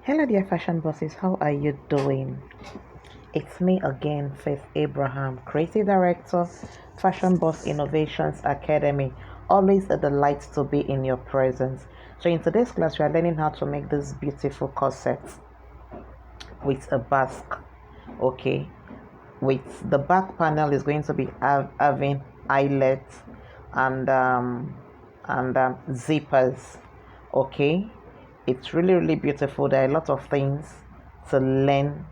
Hello, dear fashion bosses. How are you doing? It's me again, Faith Abraham, Creative Director, Fashion Boss Innovations Academy. Always a delight to be in your presence. So, in today's class, we are learning how to make this beautiful corset with a basque. Okay, with the back panel is going to be having eyelet and zippers. Okay, it's really beautiful. There are a lot of things to learn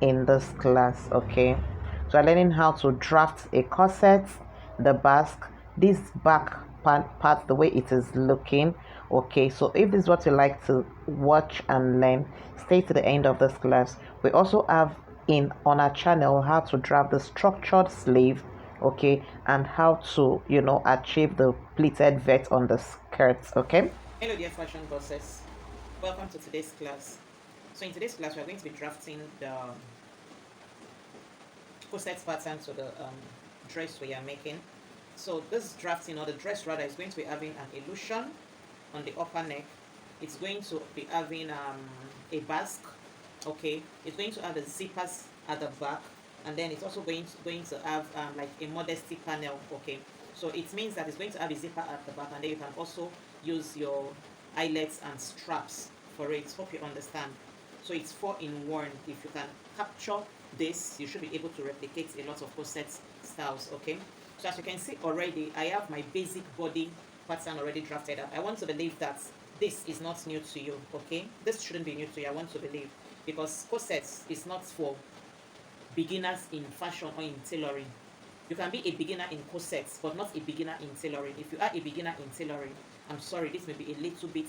in this class. Okay, so I'm learning how to draft a corset, the basque, this back part, the way it is looking. Okay, so if this is what you like to watch and learn, stay to the end of this class. We also have in on our channel how to draft the structured sleeve, okay, and how to achieve the pleated vest on the skirts. Okay, Hello dear fashion bosses, welcome to today's class. So in today's class we are going to be drafting the corset pattern to the dress we are making. So this drafting, or the dress rather, is going to be having an illusion on the upper neck. It's going to be having a basque, okay. It's going to have the zippers at the back, and then it's also going to have like a modesty panel, okay. So it means that it's going to have a zipper at the back, and then you can also use your eyelets and straps for it. Hope you understand. So it's 4-in-1. If you can capture this, you should be able to replicate a lot of corset styles, okay. So as you can see already, I have my basic body pattern already drafted up. I want to believe that this is not new to you, okay. This shouldn't be new to you, I want to believe, because corsets is not for beginners in fashion or in tailoring. You can be a beginner in corsets, but not a beginner in tailoring. If you are a beginner in tailoring, I'm sorry, this may be a little bit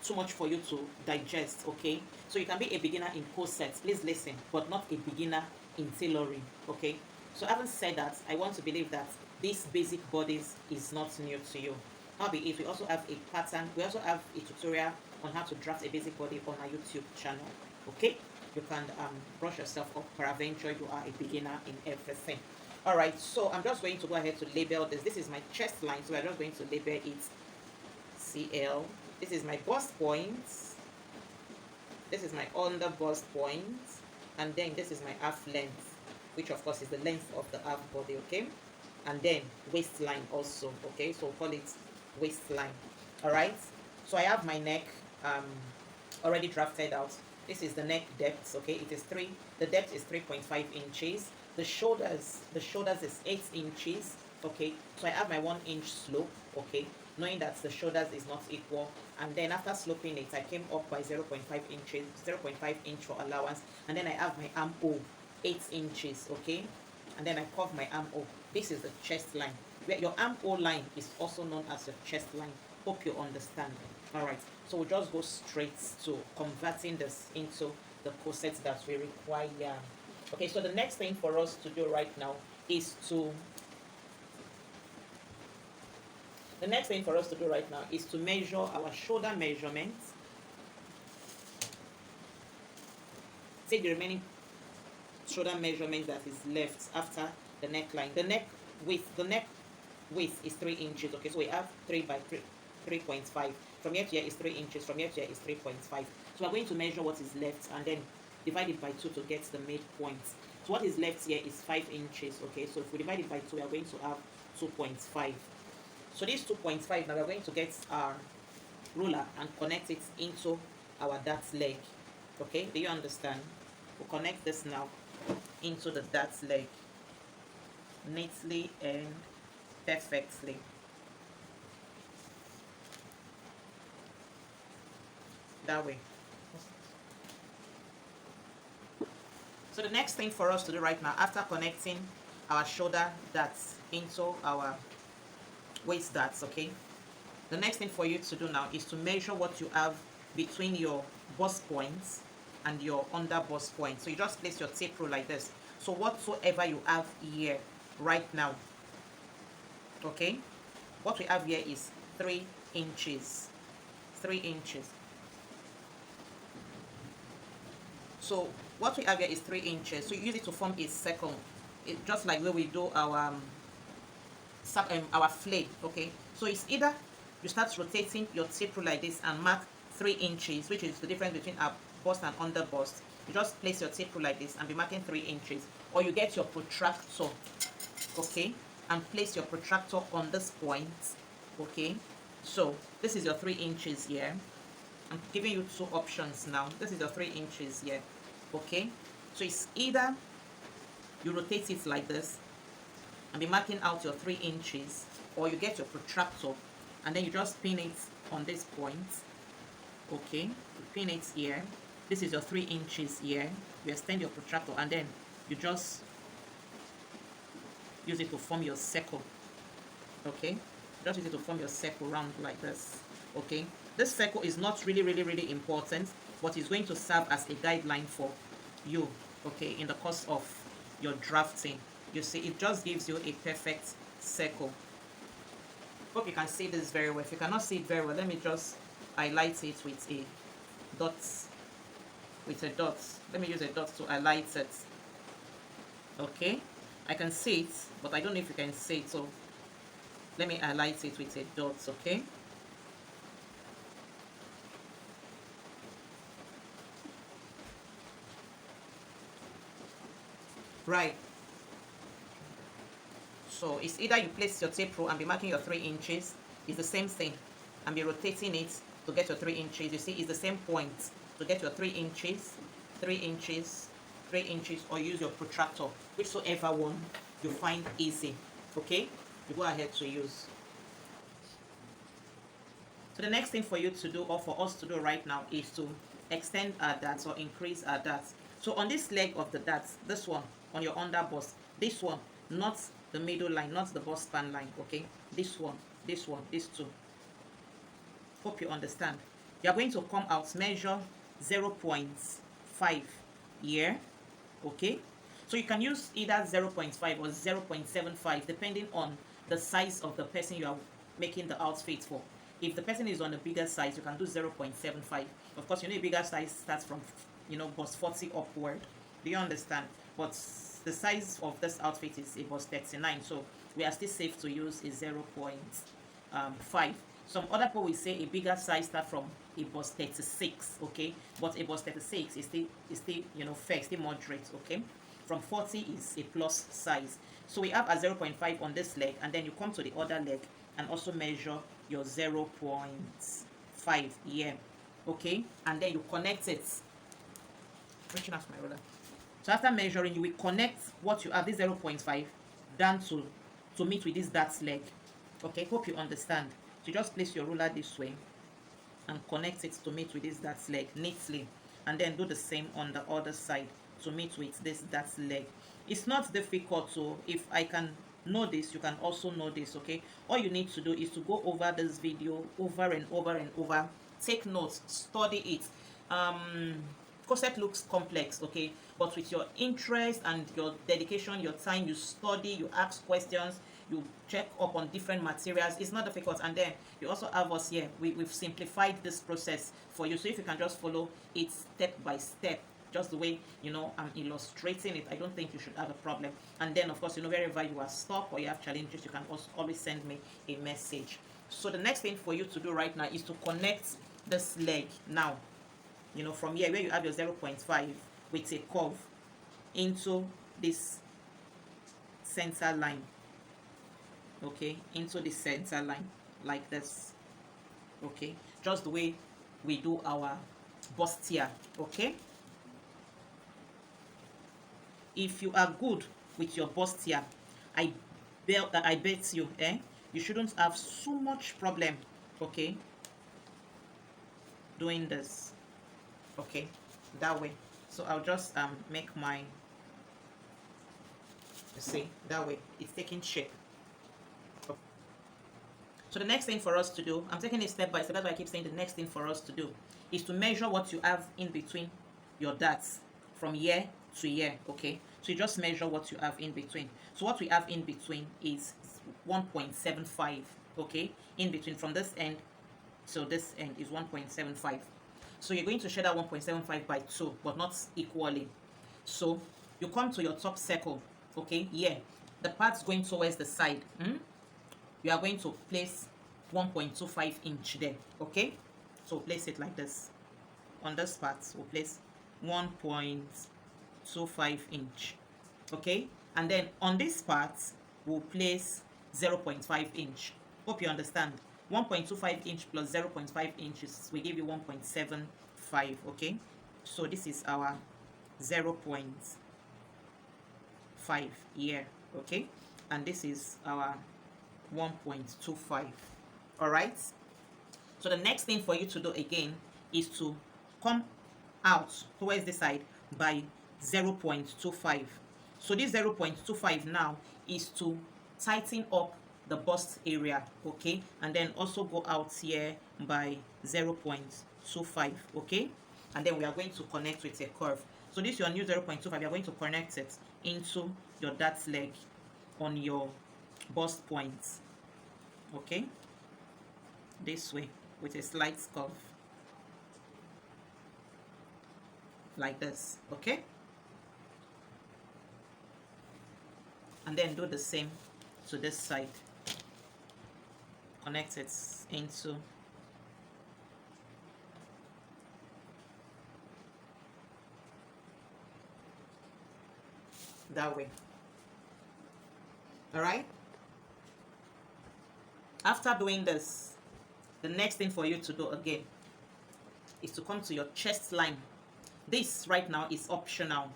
too much for you to digest, okay. So you can be a beginner in corsets, please listen, but not a beginner in tailoring, okay. So having said that, I want to believe that these basic bodies is not new to you. Howbeit, we also have a pattern, we also have a tutorial on how to draft a basic body on our YouTube channel, okay. You can brush yourself up, peradventure you are a beginner in everything. All right, so I'm just going to go ahead to label this is my chest line, so I'm just going to label it CL. This is my bust points, this is my under bust points, and then this is my half length, which of course is the length of the half body, okay. And then waistline also, okay, so we'll call it waistline. All right, so I have my neck already drafted out. This is the neck depth, okay. It is the depth is 3.5 inches. The shoulders is 8 inches, okay. So I have my 1-inch slope, okay, knowing that the shoulders is not equal. And then after sloping it, I came up by 0.5 inches, 0.5 inch for allowance. And then I have my armhole, 8 inches, okay. And then I curve my armhole. This is the chest line. Your armhole line is also known as your chest line. Hope you understand. All right, so we'll just go straight to converting this into the corset that we require. Okay, so the next thing for us to do right now is to measure our shoulder measurements. Take the remaining shoulder measurement that is left after the neckline. The neck width is 3 inches, okay. So we have 3 by 3.5. From here to here is 3 inches, from here to here is 3.5. So we're going to measure what is left and then divide it by 2 to get the midpoint. So what is left here is 5 inches, okay. So if we divide it by 2, we are going to have 2.5. So this 2.5, now we're going to get our ruler and connect it into our dart leg, okay. Do you understand? We'll connect this now into the dart leg neatly and perfectly. That way. So the next thing for us to do right now, after connecting our shoulder darts into our waist darts, okay, the next thing for you to do now is to measure what you have between your bust points and your under bust point. So you just place your tape rule like this. So whatsoever you have here right now, okay, what we have here is 3 inches. 3 inches. So what we have here is 3 inches. So you use it to form a circle, just like where we do our flake, okay. So it's either you start rotating your tape rule like this and mark 3 inches, which is the difference between our bust and under bust. You just place your tape rule like this and be marking 3 inches, or you get your protractor, okay, and place your protractor on this point, okay. So this is your 3 inches here. I'm giving you 2 options now. This is your 3 inches here, okay. So it's either you rotate it like this and be marking out your 3 inches, or you get your protractor and then you just pin it on this point, okay. You pin it here. This is your 3 inches here. You extend your protractor and then you just use it to form your circle, okay. Just use it to form your circle round like this, okay. This circle is not really important, but it's going to serve as a guideline for you, okay, in the course of your drafting. You see, it just gives you a perfect circle. Hope you can see this very well. If you cannot see it very well, let me just highlight it with a dot. Let me use a dot to highlight it, okay. I can see it, but I don't know if you can see it, so let me highlight it with a dot, okay. Right. So it's either you place your tape rule and be marking your 3 inches, it's the same thing, and be rotating it to get your 3 inches. You see, it's the same point to get your 3 inches, 3 inches, 3 inches, or use your protractor, whichever one you find easy, okay. You go ahead to use. So the next thing for you to do, or for us to do right now, is to extend our darts or increase our darts. So on this leg of the darts, this one on your under bust, this one, not the middle line, not the bust span line, okay. This one, these two. Hope you understand. You are going to come out, measure 0.5 here, okay. So you can use either 0.5 or 0.75 depending on the size of the person you are making the outfit for. If the person is on a bigger size, you can do 0.75. Of course, you know a bigger size starts from, you know, bust 40 upward. Do you understand? But the size of this outfit is a bust 39, so we are still safe to use a 0.5. Some other people will say a bigger size start from a bust 36, okay. But a bust 36 is still you know, fair, still moderate, okay. From 40 is a plus size. So we have a 0.5 on this leg, and then you come to the other leg and also measure your 0.5 here, okay, and then you connect it. Reaching out my ruler. So after measuring, you will connect what you have, this 0.5, down to meet with this dart leg, okay. Hope you understand. So just place your ruler this way and connect it to meet with this dart leg neatly, and then do the same on the other side to meet with this dart leg. It's not difficult, so if I can know this, you can also know this, okay. All you need to do is to go over this video over and over, take notes, study it. Corset looks complex, okay, but with your interest and your dedication, your time, you study, you ask questions, you check up on different materials, it's not difficult. And then you also have us here. We've simplified this process for you, so if you can just follow it step by step, just the way, you know, I'm illustrating it, I don't think you should have a problem. And then of course, you know, wherever you are stuck or you have challenges, you can also always send me a message. So the next thing for you to do right now is to connect this leg now, you know, from here where you have your 0.5 with a curve into this center line, okay, into the center line like this, okay, just the way we do our bustier, okay. If you are good with your bustier, I bet you, you shouldn't have so much problem, okay, doing this, okay, that way. So I'll just make my, you see, that way it's taking shape. So the next thing for us to do, I'm taking it step by step, that's why I keep saying the next thing for us to do is to measure what you have in between your darts from here to here, okay. So you just measure what you have in between. So what we have in between is 1.75, okay, in between from this end. So this end is 1.75. So you're going to share that 1.75 by 2, but not equally. So you come to your top circle, okay, here, the part's going towards the side. You are going to place 1.25 inch there, okay. So we'll place it like this. On this part, we'll place 1.25 inch. Okay, and then on this part, we'll place 0.5 inch. Hope you understand. 1.25 inch plus 0.5 inches will give you 1.75. Okay, so this is our 0.5 here. Okay, and this is our 1.25. all right. So the next thing for you to do again is to come out towards the side by 0.25. So this 0.25 now is to tighten up the bust area, okay, and then also go out here by 0.25, okay, and then we are going to connect with a curve. So this your new 0.25, you are going to connect it into your dart leg on your bust point, okay, this way with a slight curve like this, okay, and then do the same to this side. Connect it into that way. All right, after doing this, the next thing for you to do again is to come to your chest line. This right now is optional,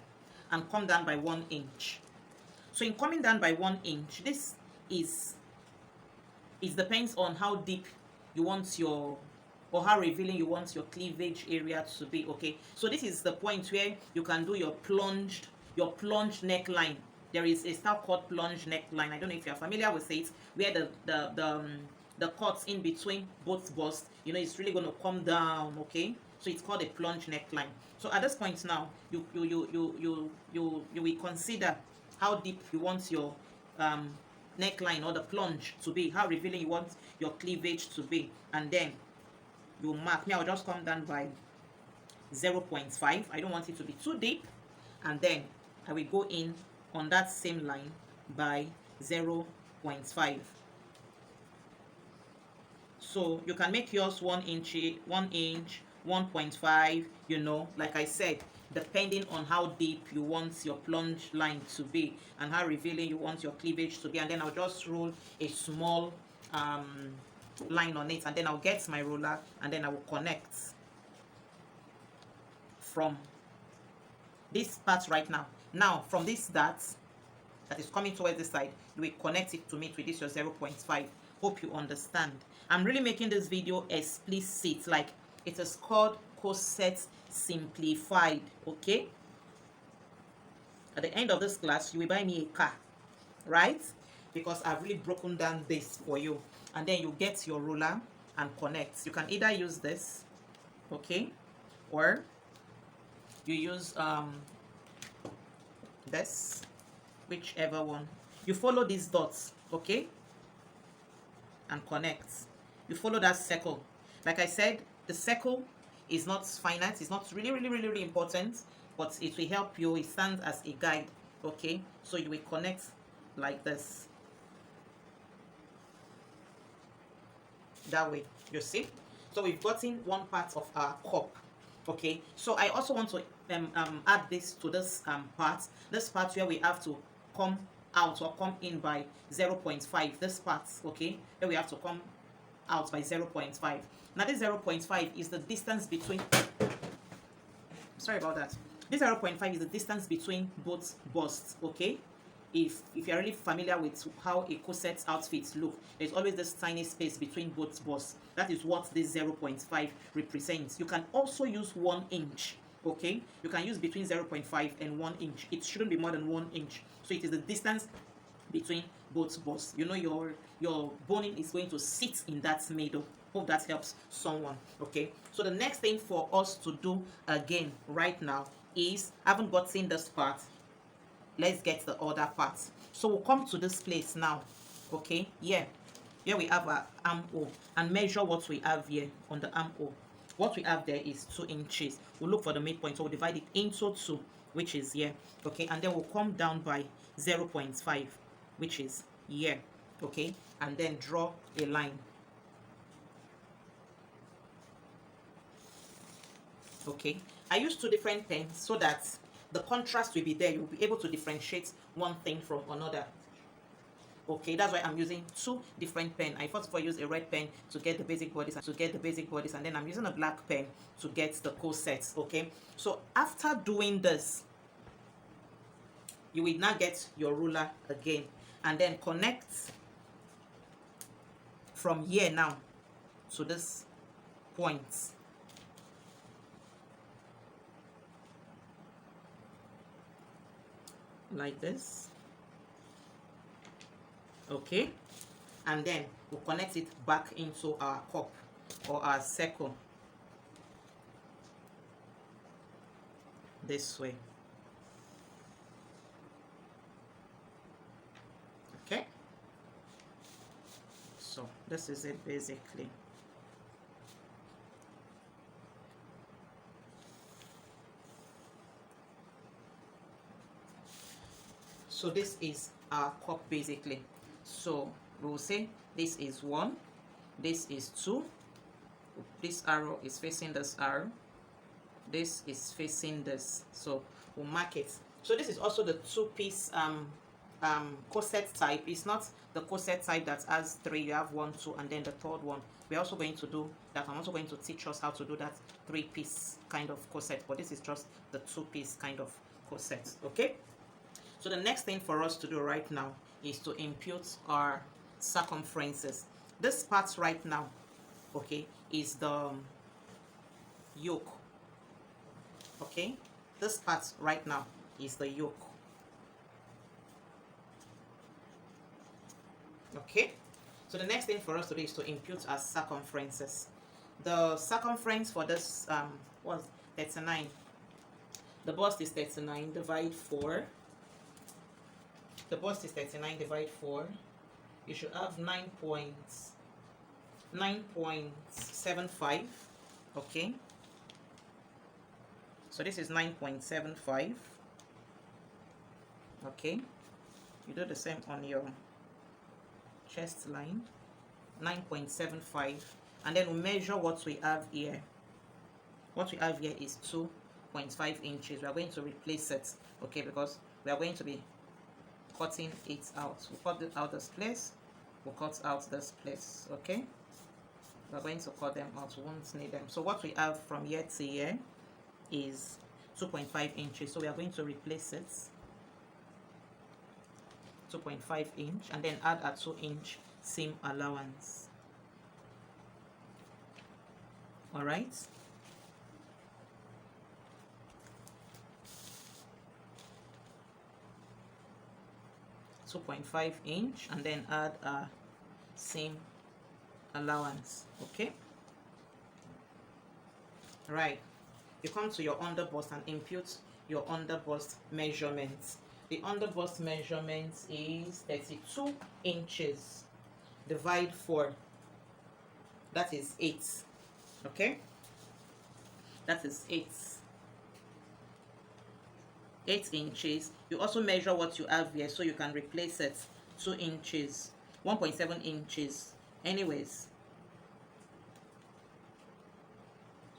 and come down by 1 inch. So in coming down by 1 inch, this is, it depends on how deep you want your, or how revealing you want your cleavage area to be, okay. So this is the point where you can do your plunged neckline. There is a style called plunge neckline. I don't know if you're familiar with it, where the cuts in between both busts, you know, it's really going to come down, okay. So it's called a plunge neckline. So at this point now, you will consider how deep you want your neckline or the plunge to be, how revealing you want your cleavage to be, and then you mark. Me, I'll just come down by 0.5. I don't want it to be too deep, and then I will go in on that same line by 0.5. So you can make yours 1 inch, 1.5, you know, like I said, depending on how deep you want your plunge line to be and how revealing you want your cleavage to be. And then I'll just roll a small line on it, and then I'll get my roller, and then I will connect from this part right now. Now from this dart that is coming towards the side, you will connect it to meet with this your 0.5. Hope you understand. I'm really making this video explicit, like it is called Corset Simplified, okay. At the end of this class, you will buy me a car, right? Because I've really broken down this for you. And then you get your ruler and connect. You can either use this, okay, or you use this, whichever one. You follow these dots, okay, and connect. You follow that circle. Like I said, the circle is not finite, it's not really important, but it will help you. It stands as a guide, okay. So you will connect like this, that way, you see. So we've gotten one part of our cup, okay. So I also want to add this to this part where we have to come out or come in by 0.5. This part, okay, where we have to come out by 0.5. Now this 0.5 is the distance between, sorry about that, this 0.5 is the distance between both busts, okay. If you're really familiar with how a corset outfit look, there's always this tiny space between both busts. That is what this 0.5 represents. You can also use 1 inch, okay. You can use between 0.5 and 1 inch. It shouldn't be more than 1 inch. So it is the distance between both busts. You know, your boning is going to sit in that middle. Hope that helps someone, okay. So the next thing for us to do again right now is, I haven't gotten this part, let's get the other part. So we'll come to this place now, okay. Here we have our armhole, and measure what we have here on the armhole. What we have there is 2 inches. We'll look for the midpoint, so we'll divide it into 2, which is here, okay, and then we'll come down by 0.5, which is here, okay, and then draw a line. Okay, I use two different pens so that the contrast will be there. You'll be able to differentiate one thing from another. Okay, that's why I'm using two different pen. I first of all use a red pen to get the basic bodies and then I'm using a black pen to get the corsets. Okay, so after doing this, you will now get your ruler again and then connect from here now to this point. Like this. Okay, and then we'll connect it back into our cup or our circle this way. Okay, so this is it basically. So this is our cup basically. So we'll say this is 1, this is 2, this arrow is facing this arrow, this is facing this, so we'll mark it. So this is also the 2-piece corset type. It's not the corset type that has 3, you have 1, 2, and then the third one. We're also going to do that. I'm also going to teach us how to do that 3-piece kind of corset, but this is just the 2-piece kind of corset. Okay, so the next thing for us to do right now is to impute our circumferences. This part right now, okay, is the yoke. Okay, this part right now is the yoke. Okay, so the next thing for us to do is to impute our circumferences. The circumference for this was 39. The bust is 39, divide 4. The bust is 39, divide 4. You should have 9.75. Okay, so this is 9.75. Okay, you do the same on your chest line, 9.75, and then we measure what we have here. What we have here is 2.5 inches. We are going to replace it, okay, because we are going to be cutting it out. We'll cut it out this place, we'll cut out this place. Okay, we're going to cut them out, we won't need them. So what we have from here to here is 2.5 inches, so we are going to replace it 2.5 inch and then add a 2-inch seam allowance. All right, 2.5 inch and then add a seam allowance. Okay, right, you come to your underbust and impute your underbust measurements. The underbust measurement is 32 inches. Divide 4, that is 8. Okay, that is 8 inches. You also measure what you have here so you can replace it. 2 inches, 1.7 inches anyways,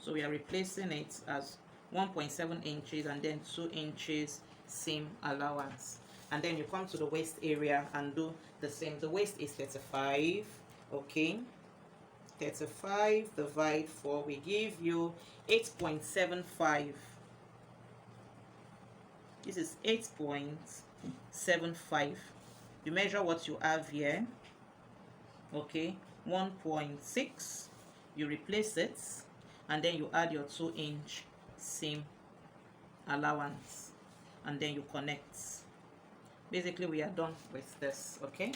so we are replacing it as 1.7 inches and then 2 inches seam allowance. And then you come to the waist area and do the same. The waist is 35. Okay, 35 divide 4 will give you 8.75. This is 8.75. You measure what you have here. Okay, 1.6, you replace it and then you add your 2-inch seam allowance and then you connect. Basically we are done with this. Okay,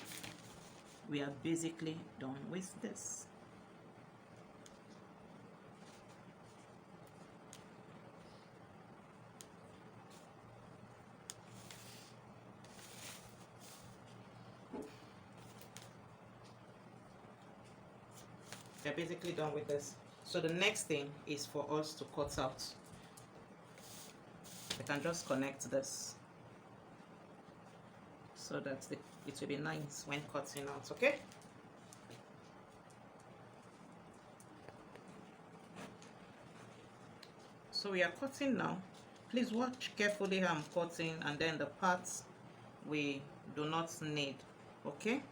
we are basically done with this. We're basically done with this. So the next thing is for us to cut out. We can just connect this so that it will be nice when cutting out. Okay, So we are cutting now. Please watch carefully how I'm cutting, and then the parts we do not need. Okay.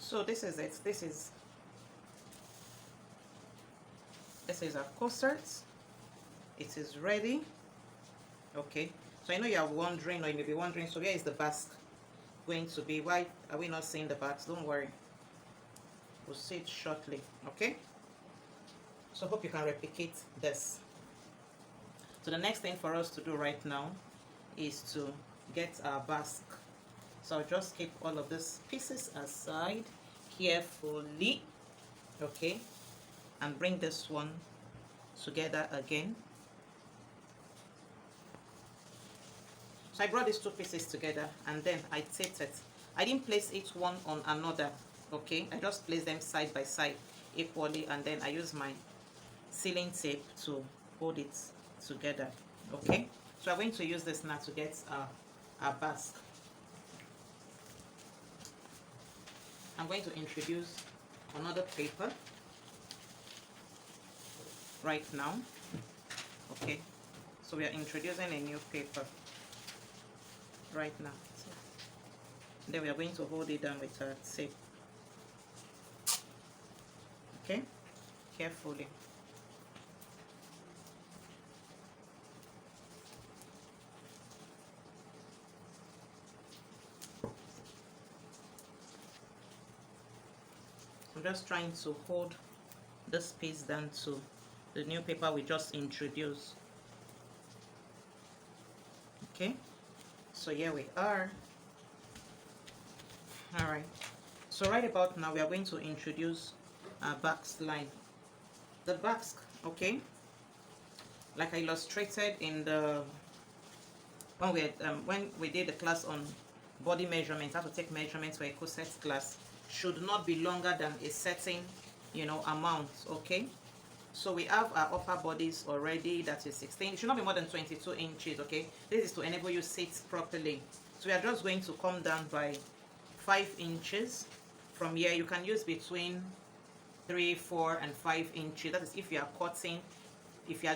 So this is it. This is our corset. It is ready. Okay. So I know you are wondering, or you may be wondering, so where is the basque going to be? Why are we not seeing the backs? Don't worry. We'll see it shortly. Okay. So hope you can replicate this. So the next thing for us to do right now is to get our basque. So I'll just keep all of these pieces aside carefully, okay, and bring this one together again. So I brought these two pieces together and then I taped it. I didn't place each one on another, okay, I just placed them side by side equally, and then I use my sealing tape to hold it together. Okay, so I'm going to use this now to get our basque. I'm going to introduce another paper right now. Okay, so we are introducing a new paper. right now. So then we are going to hold it down with a tape. Okay, carefully. I'm just trying to hold this piece down to the new paper we just introduced. Okay, so here we are. All right, so right about now we are going to introduce our Basque line. The Basque, okay, like I illustrated in the when we did the class on body measurements, how to take measurements for a corset class, should not be longer than a certain, amount. Okay, so we have our upper bodies already, that is 16. It should not be more than 22 inches. Okay, this is to enable you sit properly. So we are just going to come down by 5 inches. From here you can use between 3, 4 and 5 inches. That is if you are cutting, if you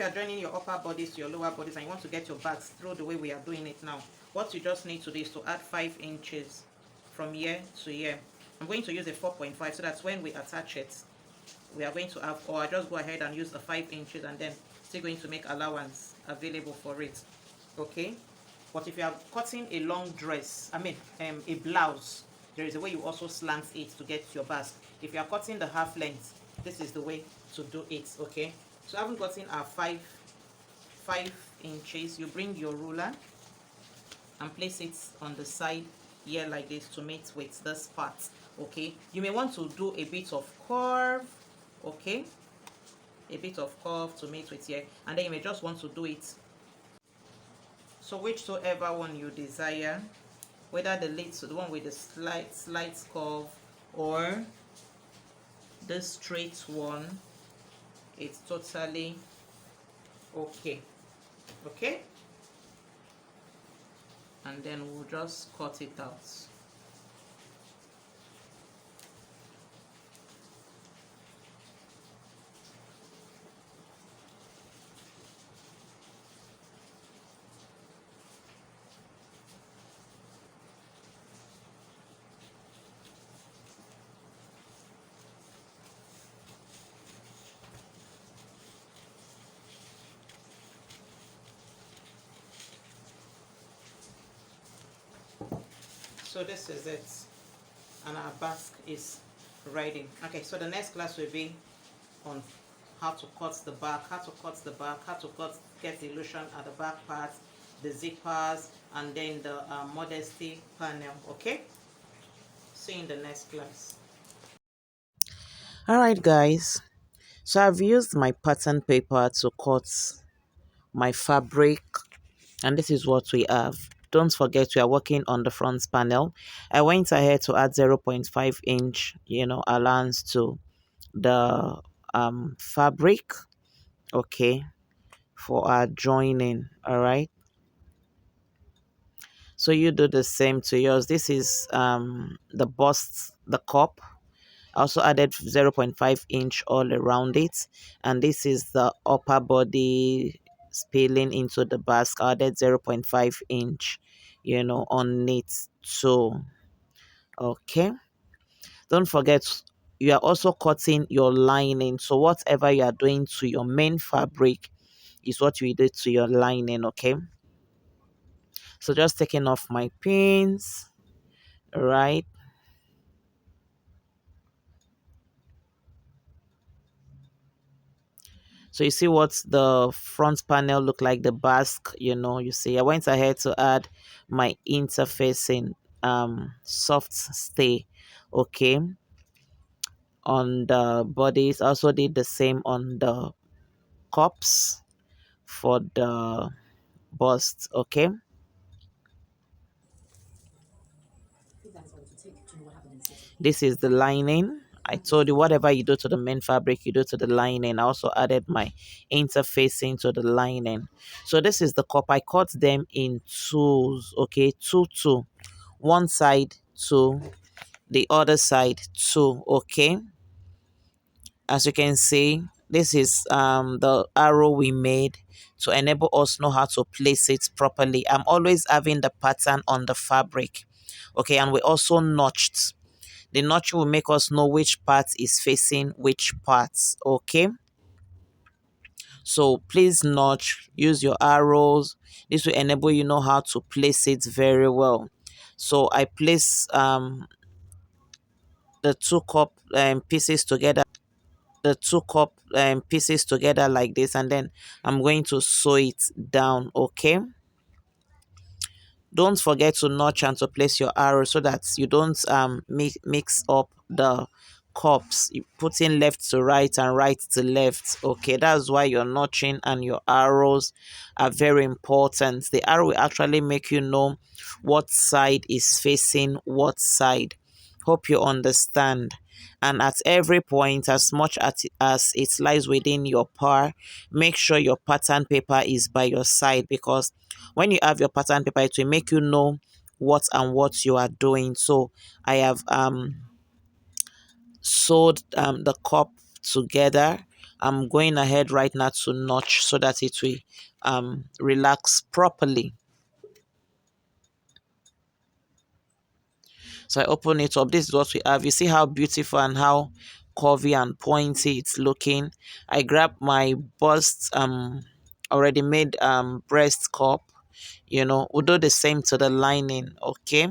are joining your upper bodies to your lower bodies and you want to get your backs through the way we are doing it now, what you just need to do is to add 5 inches from here to here. I'm going to use a 4.5 so that when we attach it, we are going to have, or I just go ahead and use the 5 inches and then still going to make allowance available for it. Okay, but if you are cutting a long dress, a blouse, there is a way you also slant it to get your bust. If you are cutting the half length, this is the way to do it. Okay, so having gotten our 5 inches, you bring your ruler and place it on the side here like this to mate with this part. Okay, you may want to do a bit of curve. Okay, a bit of curve to mate with here, and then you may just want to do it, so whichsoever one you desire, whether the one with the slight curve or the straight one, it's totally okay. Okay, and then we'll just cut it out. So this is it, and our Basque is ready. Okay, so the next class will be on how to cut the back, how to get the illusion at the back part, the zippers, and then the modesty panel. Okay, see you in the next class. All right, guys, so I've used my pattern paper to cut my fabric, and this is what we have. Don't forget we are working on the front panel. I went ahead to add 0.5 inch allowance to the fabric, okay, for our joining. All right, so you do the same to yours. This is the bust, the cup. I also added 0.5 inch all around it, and this is the upper body spilling into the basque. I added 0.5 inch on it. So okay, don't forget you are also cutting your lining, so whatever you are doing to your main fabric is what you did to your lining. Okay, so just taking off my pins, right? So you see what the front panel look like, the basque, you see I went ahead to add my interfacing soft stay, okay, on the bodies. I also did the same on the cups for the bust. Okay, this is the lining. I told you whatever you do to the main fabric, you do to the lining. I also added my interfacing to the lining. So this is the cup. I cut them in twos, okay, two. One side, two, the other side, two, okay. As you can see, This is the arrow we made to enable us know how to place it properly. I'm always having the pattern on the fabric. Okay, and we also notched. The notch will make us know which part is facing which parts. Okay, so please notch, use your arrows. This will enable you know how to place it very well. So I place the two cup pieces together, like this, and then I'm going to sew it down. Okay, don't forget to notch and to place your arrow so that you don't mix up the cups. You put in left to right and right to left. Okay, that's why your notching and your arrows are very important. The arrow will actually make you know what side is facing what side. Hope you understand. And at every point, as much as it lies within your power, make sure your pattern paper is by your side, because when you have your pattern paper, it will make you know what you are doing. So I have sewed the cup together. I'm going ahead right now to notch so that it will relax properly. So I open it up. This is what we have. You see how beautiful and how curvy and pointy it's looking. I grab my bust already made breast cup. We'll do the same to the lining. Okay,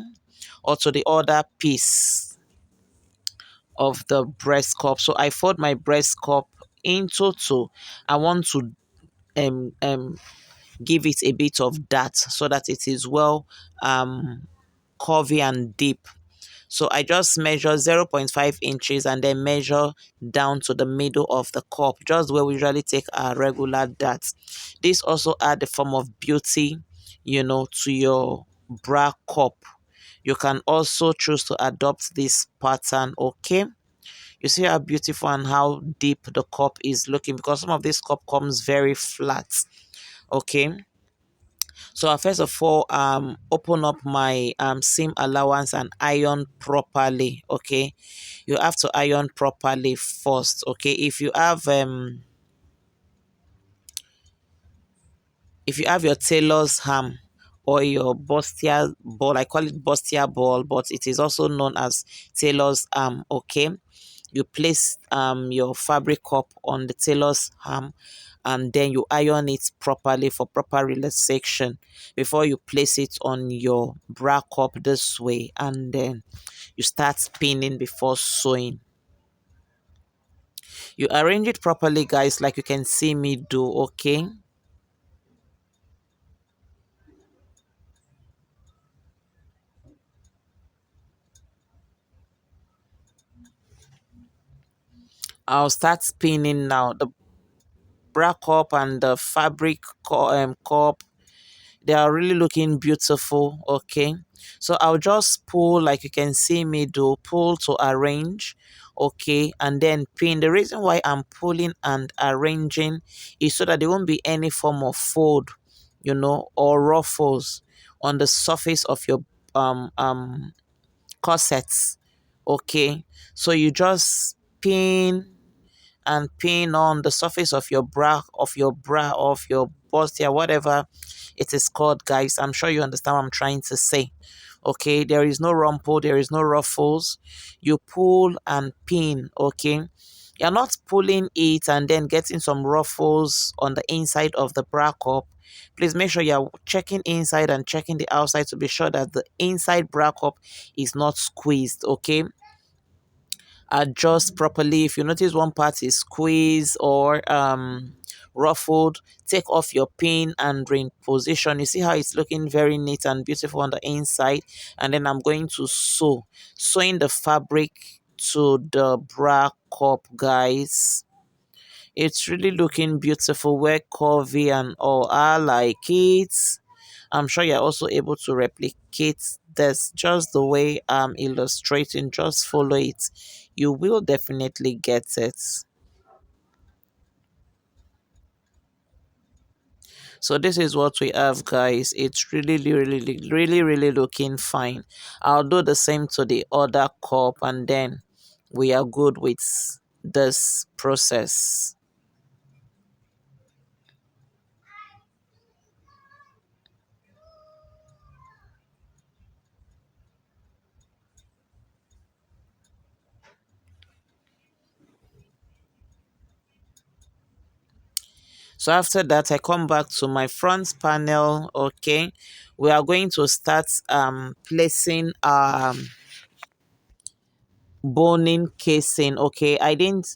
or to the other piece of the breast cup. So I fold my breast cup into two. I want to um um give it a bit of that so that it is well curvy and deep. So I just measure 0.5 inches and then measure down to the middle of the cup, just where we usually take our regular darts. This also add a form of beauty, to your bra cup. You can also choose to adopt this pattern. Okay, you see how beautiful and how deep the cup is looking, because some of this cup comes very flat. Okay, so I first of all open up my seam allowance and iron properly. Okay, you have to iron properly first. Okay, if you have your tailor's ham or your bustier ball, I call it bustier ball, but it is also known as tailor's arm. Okay, you place your fabric cup on the tailor's arm, and then you iron it properly for proper relaxation before you place it on your bra cup this way, and then you start pinning before sewing. You arrange it properly, guys, like you can see me do. Okay, I'll start spinning now. The bra cup and the fabric cup, they are really looking beautiful. Okay, so I'll just pull, like you can see me do, pull to arrange. Okay, and then pin. The reason why I'm pulling and arranging is so that there won't be any form of fold, or ruffles on the surface of your corsets. Okay, so you just pin and pin on the surface of your bra, of your bustier, whatever it is called, guys. I'm sure you understand what I'm trying to say. Okay, there is no rumple, there is no ruffles. You pull and pin. Okay, you're not pulling it and then getting some ruffles on the inside of the bra cup. Please make sure you're checking inside and checking the outside to be sure that the inside bra cup is not squeezed. Okay, adjust properly. If you notice one part is squeezed or ruffled, take off your pin and reposition. You see how it's looking very neat and beautiful on the inside. And then I'm going to sewing the fabric to the bra cup, guys. It's really looking beautiful, very curvy and all. I like it. I'm sure you're also able to replicate this just the way I'm illustrating. Just follow it. You will definitely get it. So this is what we have, guys. It's really looking fine. I'll do the same to the other cup, and then we are good with this process. So after that, I come back to my front panel. Okay, we are going to start placing boning casing. Okay, I didn't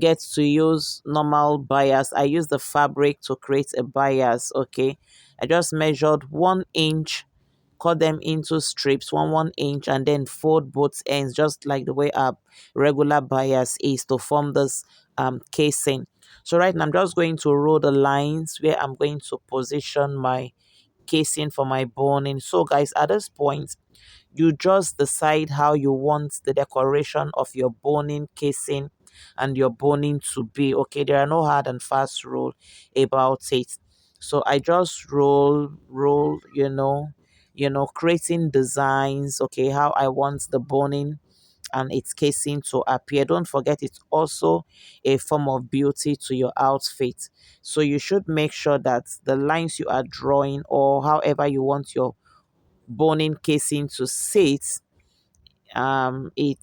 get to use normal bias. I used the fabric to create a bias. Okay, I just measured 1 inch, cut them into strips, 1 inch, and then fold both ends just like the way a regular bias is to form this casing. So right now I'm just going to roll the lines where I'm going to position my casing for my boning. So guys, at this point, you just decide how you want the decoration of your boning casing and your boning to be. Okay, there are no hard and fast rule about it. So I just roll, creating designs, okay, how I want the boning and its casing to appear. Don't forget, it's also a form of beauty to your outfit. So you should make sure that the lines you are drawing, or however you want your boning casing to sit, it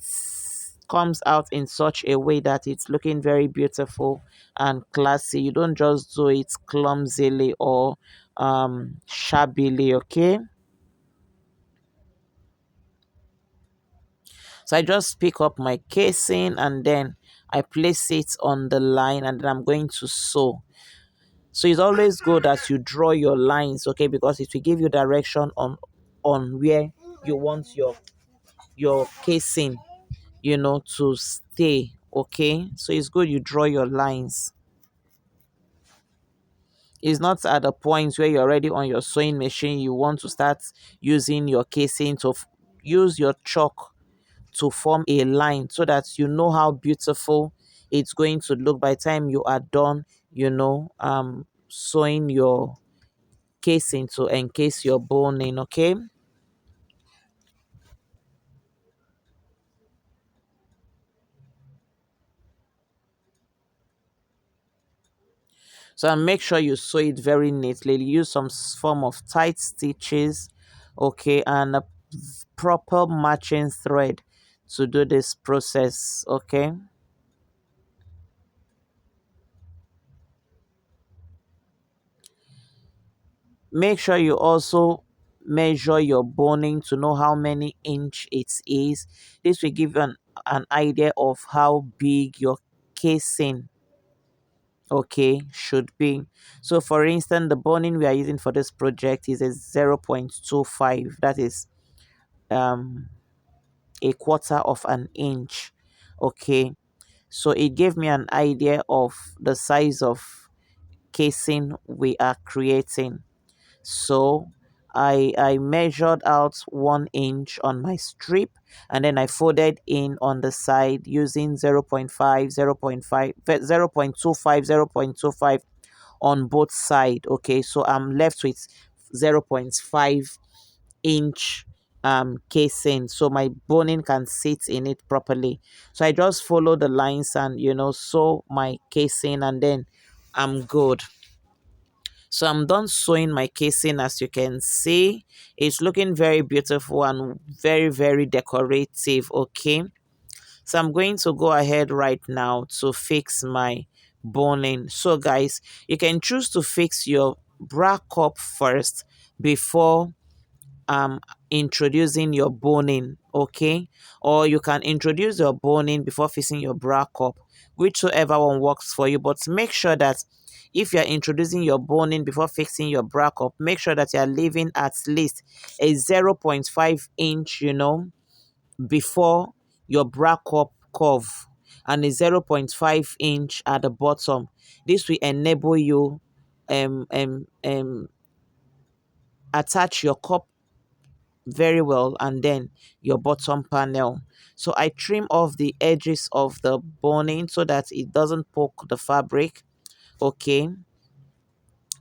comes out in such a way that it's looking very beautiful and classy. You don't just do it clumsily or shabbily. Okay, so I just pick up my casing and then I place it on the line, and then I'm going to sew. So it's always good that you draw your lines, okay, because it will give you direction on where you want your casing, to stay. Okay, so it's good you draw your lines. It's not at the point where you're already on your sewing machine you want to start using your casing to use your chalk to form a line, so that you know how beautiful it's going to look by the time you are done, sewing your casing to encase your boning. Okay, so make sure you sew it very neatly. Use some form of tight stitches, okay, and a proper matching thread to do this process. Okay, make sure you also measure your boning to know how many inch it is. This will give you an idea of how big your casing, okay, should be. So for instance, the boning we are using for this project is a 0.25. That is um a quarter of an inch. Okay, so it gave me an idea of the size of casing we are creating. So I measured out 1 inch on my strip, and then I folded in on the side using 0.5, 0.5, 0.25, 0.25 on both sides. Okay, so I'm left with 0.5 inch casing, so my boning can sit in it properly. So I just follow the lines and sew my casing, and then I'm good. So I'm done sewing my casing. As you can see, it's looking very beautiful and very, very decorative. Okay, so I'm going to go ahead right now to fix my boning. So guys, you can choose to fix your bra cup first before um introducing your boning. Okay, or you can introduce your boning before fixing your bra cup, whichever one works for you. But make sure that if you're introducing your boning before fixing your bra cup, make sure that you're leaving at least a 0.5 inch, before your bra cup curve, and a 0.5 inch at the bottom. This will enable you attach your cup very well, and then your bottom panel. So I trim off the edges of the boning so that it doesn't poke the fabric. Okay,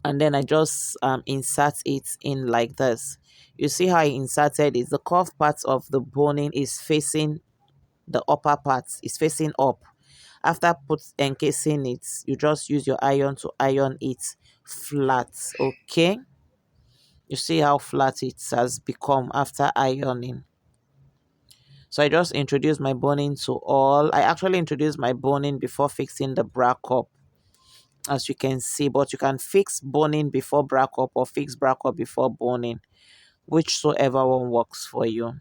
and then I just insert it in like this. You see how I inserted it? The curved part of the boning is facing the upper part, is facing up. After encasing it, you just use your iron to iron it flat. Okay, you see how flat it has become after ironing. So I just introduced my boning to all. I actually introduced my boning before fixing the bra cup. as you can see, but you can fix boning before brack up or fix brack up before boning, whichsoever one works for you.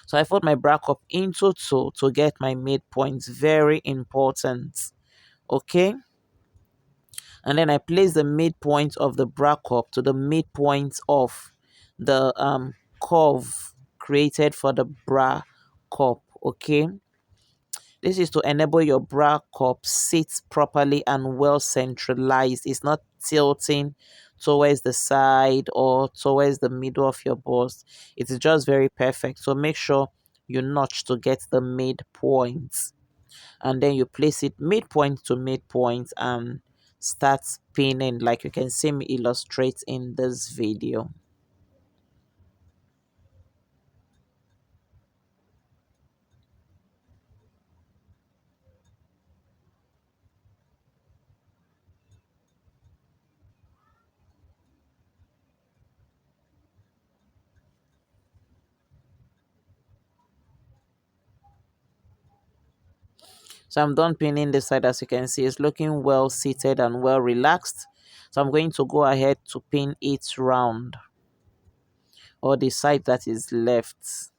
So I fold my brack up into two to get my midpoints. Very important. Okay. And then I place the midpoint of the brack up to the midpoint of the curve created for the bra cup. Okay. This is to enable your bra cup sit properly and well centralized. It's not tilting towards the side or towards the middle of your bust. It's just very perfect. So make sure you notch to get the midpoint. And then you place it midpoint to midpoint and start pinning like you can see me illustrate in this video. So I'm done pinning this side. As you can see, it's looking well seated and well relaxed. So I'm going to go ahead to pin it round, or the side that is left.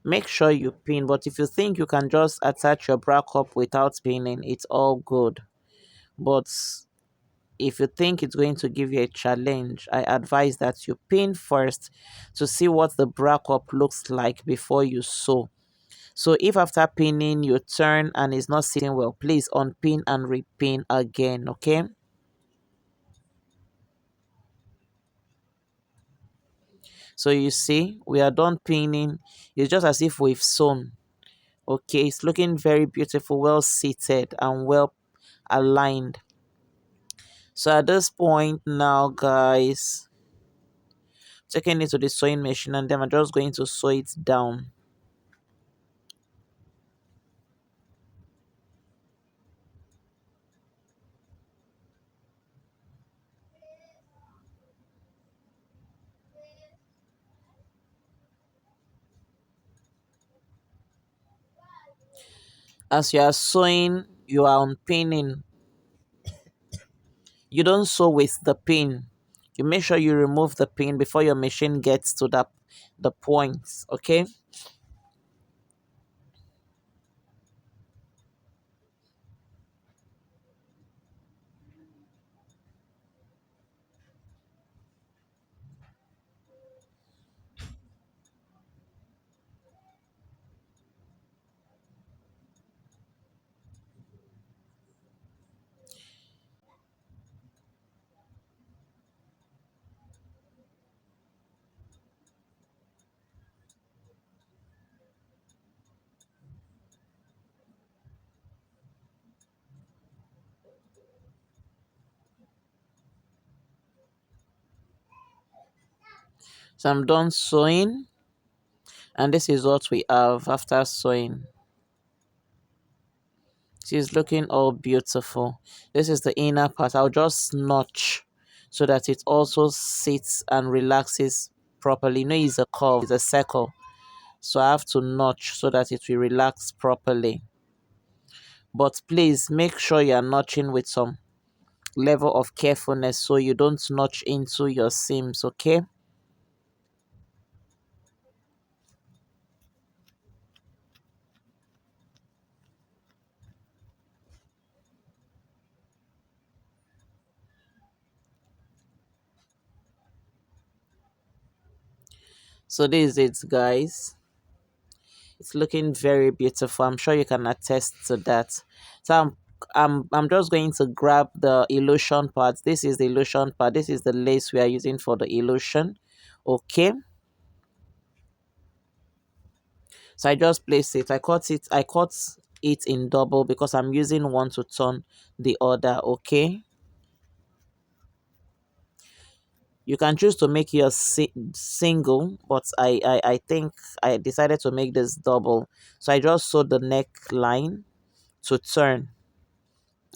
Make sure you pin, but if you think you can just attach your bra cup without pinning, it's all good. But if you think it's going to give you a challenge, I advise that you pin first to see what the bra cup looks like before you sew. So if after pinning you turn and it's not sitting well, please unpin and repin again, okay? So you see, we are done pinning. It's just as if we've sewn. Okay, it's looking very beautiful, well seated and well aligned. So at this point now, guys, taking it to the sewing machine and then I'm just going to sew it down. As you are sewing, you are unpinning. You don't sew with the pin. You make sure you remove the pin before your machine gets to the points, okay? So I'm done sewing, and this is what we have after sewing. She's looking all beautiful. This is the inner part. I'll just notch so that it also sits and relaxes properly. You know, it's a curve, it's a circle. So I have to notch so that it will relax properly. But please make sure you are notching with some level of carefulness so you don't notch into your seams, okay? So this is it, guys. It's looking very beautiful. I'm sure you can attest to that. So I'm just going to grab the illusion part. This is the illusion part. This is the lace we are using for the illusion. Okay. So I just place it. I cut it in double because I'm using one to turn the other. Okay. You can choose to make your single, but I think I decided to make this double. So I just sewed the neckline to turn.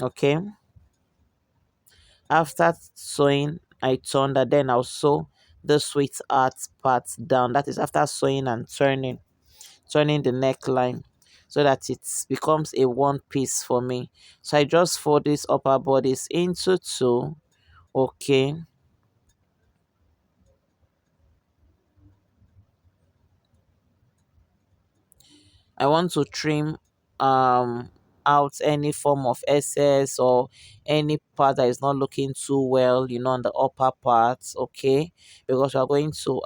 Okay. After sewing, I turn that, then I'll sew the sweetheart part down. That is after sewing and turning the neckline so that it becomes a one piece for me. So I just fold these upper bodies into two. Okay. I want to trim out any form of excess or any part that is not looking too well, on the upper parts, okay? Because we're going to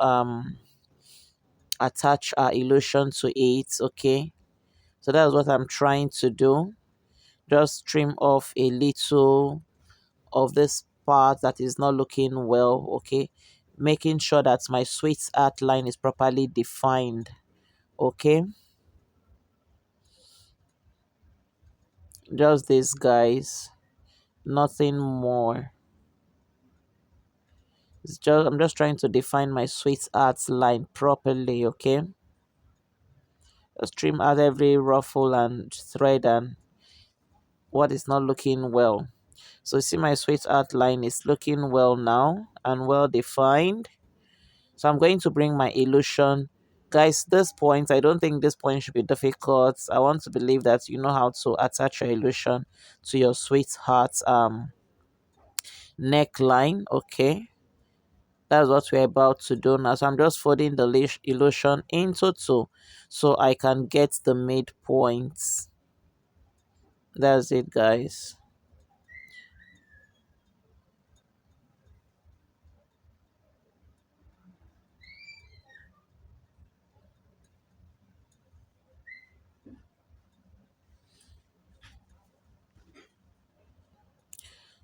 attach our illusion to it, okay? So that's what I'm trying to do. Just trim off a little of this part that is not looking well, okay? Making sure that my sweetheart line is properly defined, okay? Just this, guys, nothing more. I'm just trying to define my sweetheart line properly, okay? Just trim out every ruffle and thread and what is not looking well. So you see my sweetheart line is looking well now and well defined. So I'm going to bring my illusion. Guys, this point, I don't think this point should be difficult. I want to believe that you know how to attach your illusion to your sweetheart neckline, okay? That's what we're about to do now. So I'm just folding the illusion into two so I can get the midpoints. That's it, guys.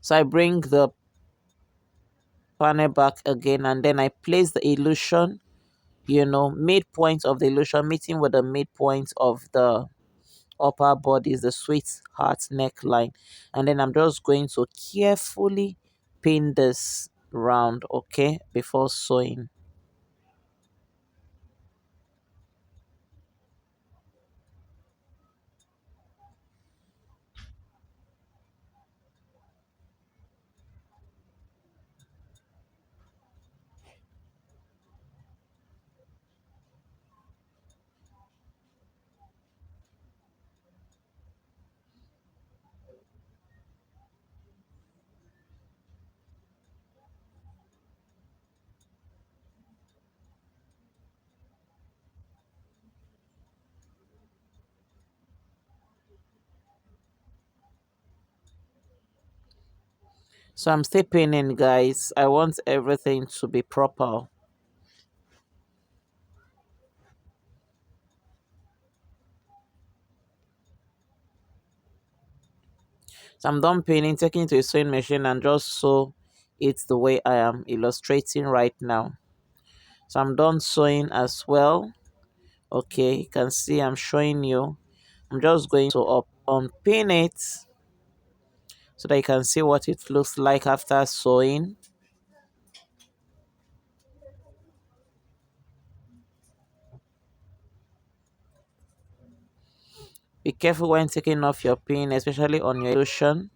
So I bring the panel back again and then I place the illusion, midpoint of the illusion meeting with the midpoint of the upper body is the sweetheart neckline, and then I'm just going to carefully pin this round, okay, before sewing. So I'm still pinning, guys. I want everything to be proper. So I'm done pinning, taking it to a sewing machine and just sew it the way I am illustrating right now. So I'm done sewing as well. Okay, you can see I'm showing you. I'm just going to unpin it so that you can see what it looks like after sewing. Be careful when taking off your pin, especially on your illusion.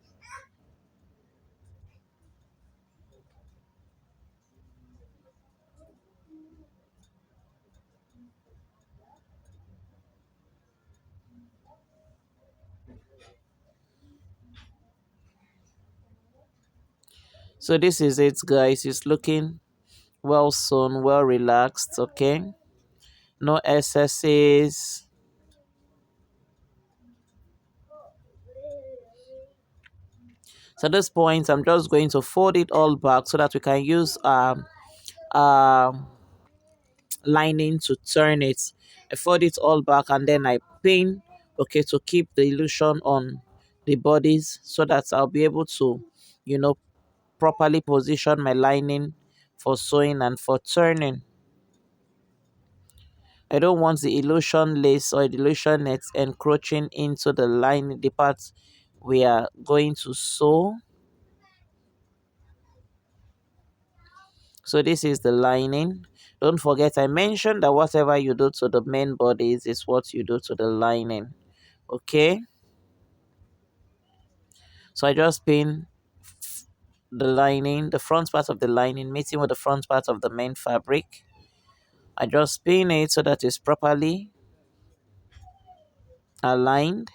So this is it, guys. It's looking well sewn, well relaxed, okay? No excesses. So at this point, I'm just going to fold it all back so that we can use um lining to turn it. I fold it all back and then I pin, okay, to keep the illusion on the bodies so that I'll be able to, you know, properly position my lining for sewing and for turning. I don't want the illusion lace or the illusion net encroaching into the line, the part we are going to sew. So this is the lining. Don't forget I mentioned that whatever you do to the main bodies is what you do to the lining. Okay? So I just pin the lining, the front part of the lining meeting with the front part of the main fabric. I just spin it so that it's properly aligned.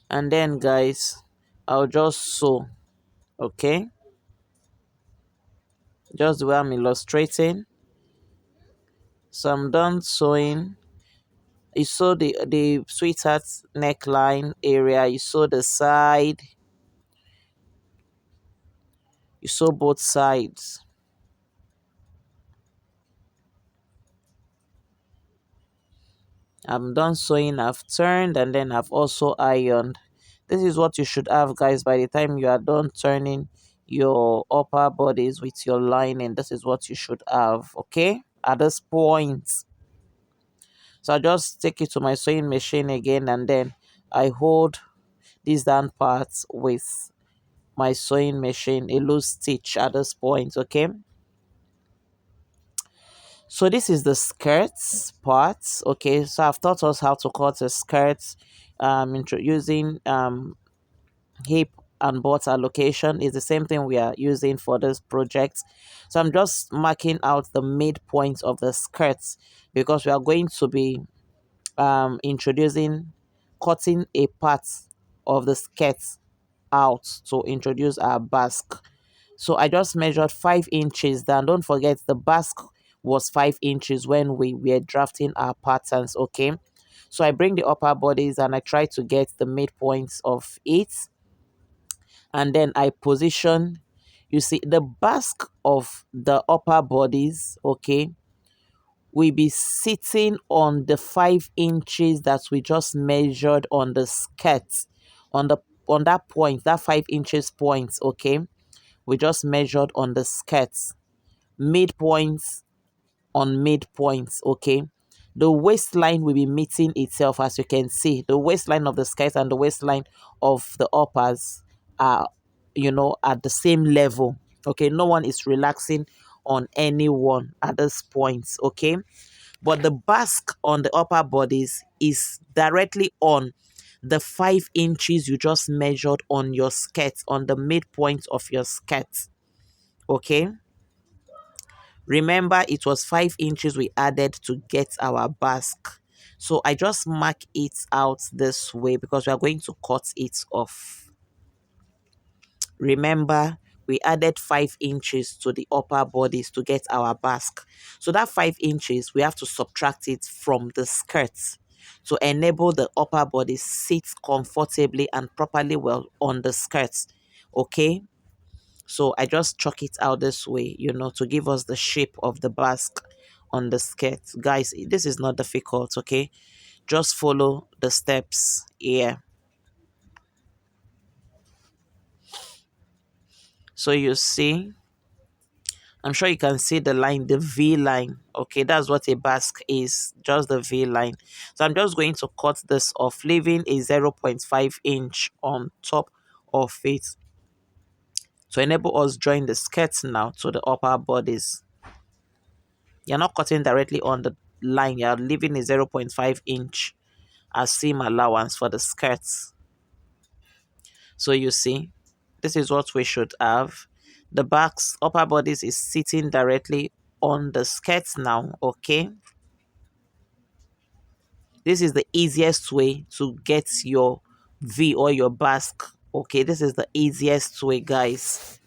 And then guys, I'll just sew. Okay, just the way I'm illustrating. So I'm done sewing. You sew the sweetheart neckline area, you sew the side, you sew both sides. I'm done sewing, I've turned, and then I've also ironed. This is what you should have, guys, by the time you are done turning your upper bodies with your lining. This is what you should have, okay, at this point. So I just take it to my sewing machine again, and then I hold these down parts with my sewing machine, a loose stitch at this point, okay. So this is the skirts part. Okay, so I've taught us how to cut a skirt, using hip and butt allocation. Is the same thing we are using for this project. So I'm just marking out the midpoint of the skirts, because we are going to be introducing, cutting a part of the skirt out to introduce our basque. So I just measured 5 inches down. Don't forget the basque was 5 inches when we were drafting our patterns, okay? So I bring the upper bodies and I try to get the midpoints of it. And then I position, you see, the basque of the upper bodies, okay, will be sitting on the 5 inches that we just measured on the skirt, on the on that point, that 5 inches point, okay, we just measured on the skirts, midpoints on midpoints, okay. The waistline will be meeting itself, as you can see. The waistline of the skirt and the waistline of the uppers are, at the same level, okay. No one is relaxing on anyone at this point, okay. But the basque on the upper bodies is directly on the 5 inches you just measured on your skirt, on the midpoint of your skirt, okay. Remember, it was 5 inches we added to get our basque. So I just mark it out this way because we are going to cut it off. Remember, we added 5 inches to the upper bodies to get our basque. So that 5 inches, we have to subtract it from the skirt to enable the upper body sit comfortably and properly well on the skirt. Okay? So I just chalk it out this way, to give us the shape of the basque on the skirt. Guys, this is not difficult, okay? Just follow the steps here. So you see, I'm sure you can see the line, the V line. Okay, that's what a basque is, just the V line. So I'm just going to cut this off, leaving a 0.5 inch on top of it to enable us join the skirts now to the upper bodies. You're not cutting directly on the line, you're leaving a 0.5 inch as seam allowance for the skirts. So you see, this is what we should have. The back's upper bodies is sitting directly on the skirts now, okay? This is the easiest way to get your V or your basque, okay? This is the easiest way, guys.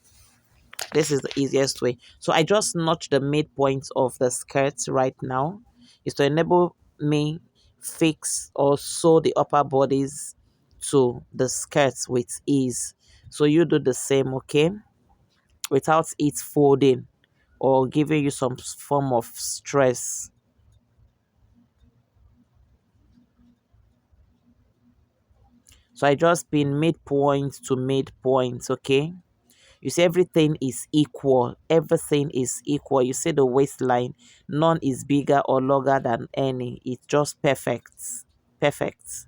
This is the easiest way. So I just notch the midpoint of the skirt right now. Is to enable me fix or sew the upper bodies to the skirts with ease. So you do the same, okay? Without it folding or giving you some form of stress. So I just pin midpoint to midpoint, okay? You see, everything is equal. Everything is equal. You see the waistline, none is bigger or longer than any. It's just perfect. Perfect.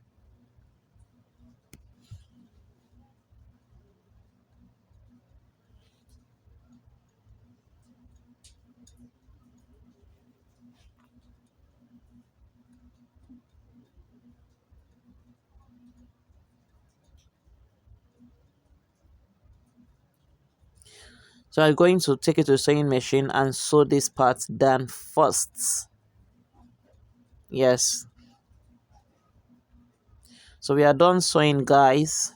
So I'm going to take it to the sewing machine and sew this part down first. Yes. So we are done sewing, guys.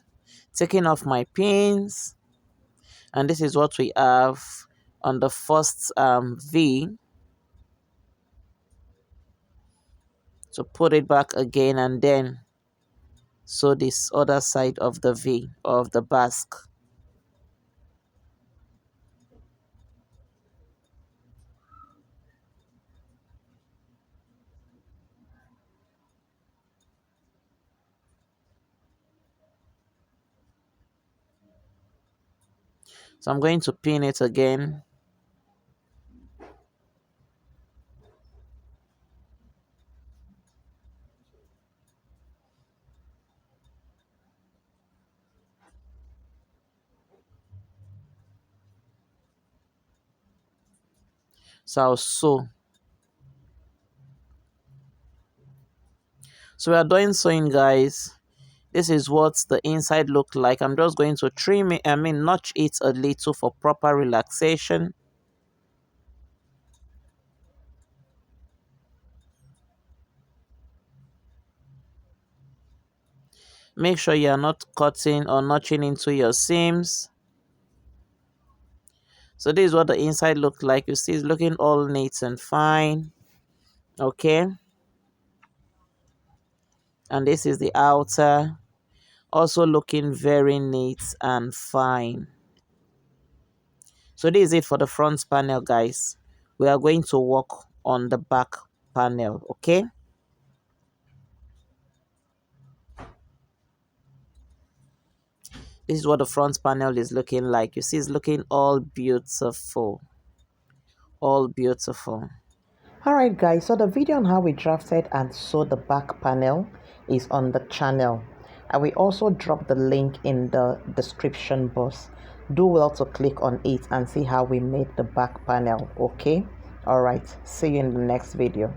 Taking off my pins. And this is what we have on the first V. So put it back again and then sew this other side of the V, of the basque. So I'm going to pin it again. So I'll sew. So we are doing sewing, guys. This is what the inside looked like. I'm just going to trim it, notch it a little for proper relaxation. Make sure you are not cutting or notching into your seams. So this is what the inside looked like. You see it's looking all neat and fine. Okay. And this is the outer. Also looking very neat and fine. So this is it for the front panel, guys. We are going to work on the back panel, okay? This is what the front panel is looking like. You see it's looking all beautiful. All beautiful. Alright guys, so the video on how we drafted and sewed the back panel is on the channel. I will also drop the link in the description box. Do well to click on it and see how we made the back panel, okay? Alright, see you in the next video.